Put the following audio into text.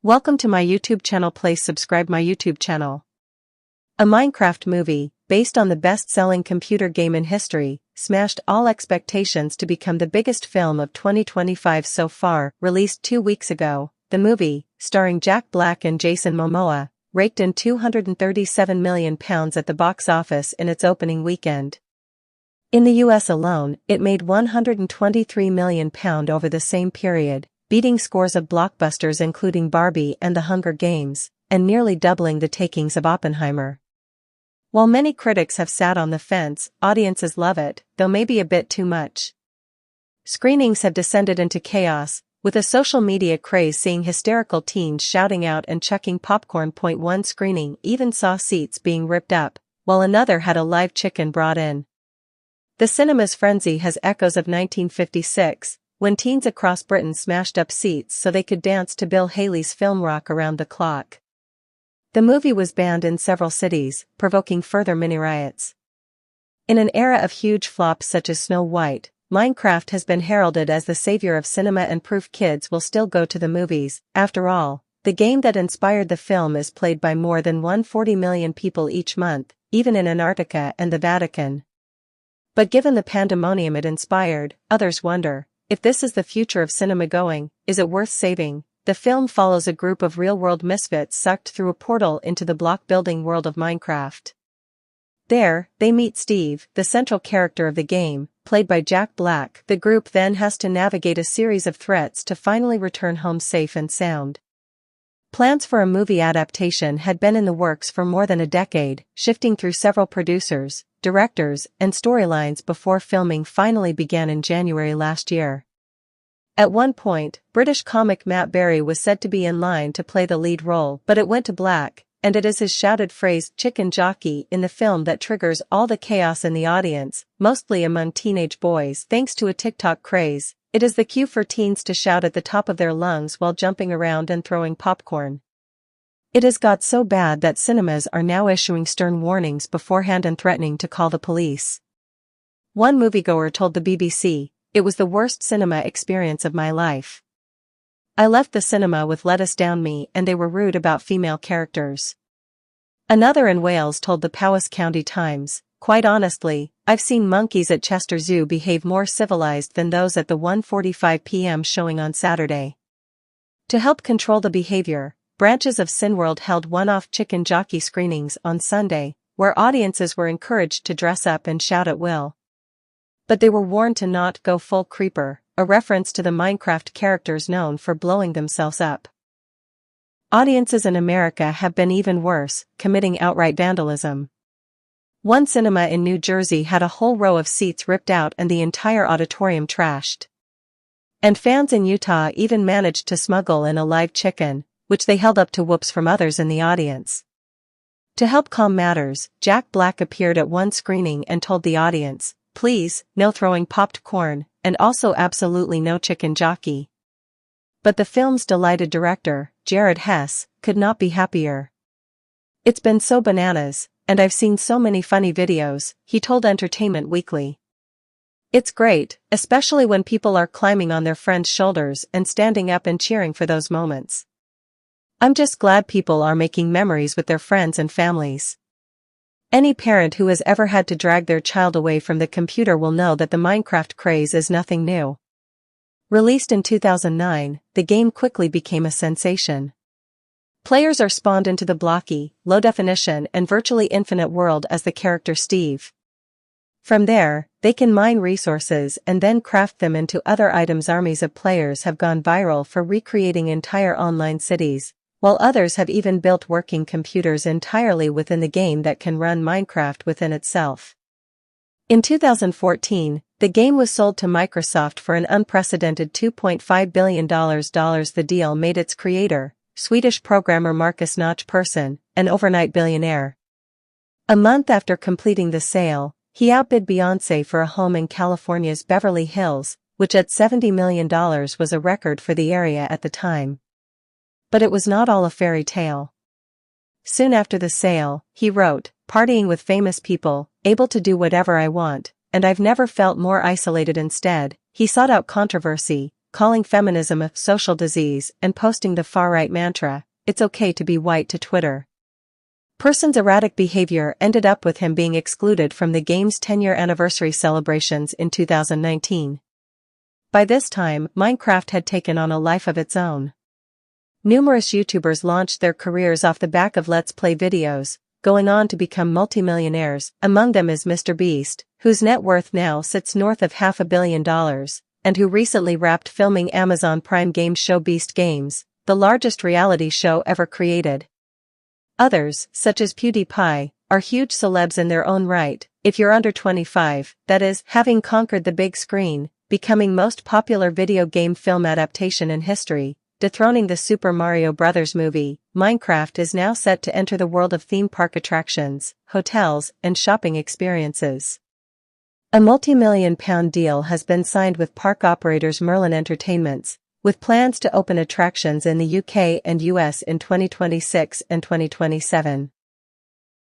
Welcome to my YouTube channel. Please subscribe my YouTube channel. A Minecraft movie, based on the best-selling computer game in history, smashed all expectations to become the biggest film of 2025 so far. Released 2 weeks ago, the movie, starring Jack Black and Jason Momoa, raked in £237 million at the box office in its opening weekend. In the US alone, it made £123 million over the same period, beating scores of blockbusters including Barbie and The Hunger Games, and nearly doubling the takings of Oppenheimer. While many critics have sat on the fence, audiences love it, though maybe a bit too much. Screenings have descended into chaos, with a social media craze seeing hysterical teens shouting out and chucking popcorn. One screening even saw seats being ripped up, while another had a live chicken brought in. The cinema's frenzy has echoes of 1956, when teens across Britain smashed up seats so they could dance to Bill Haley's film Rock Around the Clock. The movie was banned in several cities, provoking further mini-riots. In an era of huge flops such as Snow White, Minecraft has been heralded as the savior of cinema and proof kids will still go to the movies. After all, the game that inspired the film is played by more than 140 million people each month, even in Antarctica and the Vatican. But given the pandemonium it inspired, others wonder, if this is the future of cinema going, is it worth saving? The film follows a group of real-world misfits sucked through a portal into the block-building world of Minecraft. There, they meet Steve, the central character of the game, played by Jack Black. The group then has to navigate a series of threats to finally return home safe and sound. Plans for a movie adaptation had been in the works for more than a decade, shifting through several producers, directors, and storylines before filming finally began in January last year. At one point, British comic Matt Berry was said to be in line to play the lead role, but it went to black, and it is his shouted phrase "chicken jockey" in the film that triggers all the chaos in the audience, mostly among teenage boys thanks to a TikTok craze. It is the cue for teens to shout at the top of their lungs while jumping around and throwing popcorn. It has got so bad that cinemas are now issuing stern warnings beforehand and threatening to call the police. One moviegoer told the BBC, "It was the worst cinema experience of my life. I left the cinema with lettuce down me and they were rude about female characters." Another in Wales told the Powys County Times, "Quite honestly, I've seen monkeys at Chester Zoo behave more civilized than those at the 1:45 p.m. showing on Saturday." To help control the behavior, branches of Cineworld held one-off chicken jockey screenings on Sunday, where audiences were encouraged to dress up and shout at will. But they were warned to not go full creeper, a reference to the Minecraft characters known for blowing themselves up. Audiences in America have been even worse, committing outright vandalism. One cinema in New Jersey had a whole row of seats ripped out and the entire auditorium trashed. And fans in Utah even managed to smuggle in a live chicken, which they held up to whoops from others in the audience. To help calm matters, Jack Black appeared at one screening and told the audience, "Please, no throwing popped corn, and also absolutely no chicken jockey." But the film's delighted director, Jared Hess, could not be happier. "It's been so bananas, and I've seen so many funny videos," he told Entertainment Weekly. "It's great, especially when people are climbing on their friends' shoulders and standing up and cheering for those moments. I'm just glad people are making memories with their friends and families." Any parent who has ever had to drag their child away from the computer will know that the Minecraft craze is nothing new. Released in 2009, the game quickly became a sensation. Players are spawned into the blocky, low-definition and virtually infinite world as the character Steve. From there, they can mine resources and then craft them into other items. Armies of players have gone viral for recreating entire online cities, while others have even built working computers entirely within the game that can run Minecraft within itself. In 2014, the game was sold to Microsoft for an unprecedented $2.5 billion. The deal made its creator, Swedish programmer Marcus Notch Persson, an overnight billionaire. A month after completing the sale, he outbid Beyoncé for a home in California's Beverly Hills, which at $70 million was a record for the area at the time. But it was not all a fairy tale. Soon after the sale, he wrote, "Partying with famous people, able to do whatever I want, and I've never felt more isolated." Instead, he sought out controversy, calling feminism a social disease and posting the far-right mantra, "It's okay to be white" to Twitter. Person's erratic behavior ended up with him being excluded from the game's 10-year anniversary celebrations in 2019. By this time, Minecraft had taken on a life of its own. Numerous YouTubers launched their careers off the back of Let's Play videos, going on to become multimillionaires. Among them is Mr. Beast, whose net worth now sits north of $500 million, and who recently wrapped filming Amazon Prime game show Beast Games, the largest reality show ever created. Others, such as PewDiePie, are huge celebs in their own right, if you're under 25, that is, having conquered the big screen, becoming most popular video game film adaptation in history, dethroning the Super Mario Bros. Movie. Minecraft is now set to enter the world of theme park attractions, hotels, and shopping experiences. A multi-million-pound deal has been signed with park operators Merlin Entertainments, with plans to open attractions in the UK and US in 2026 and 2027.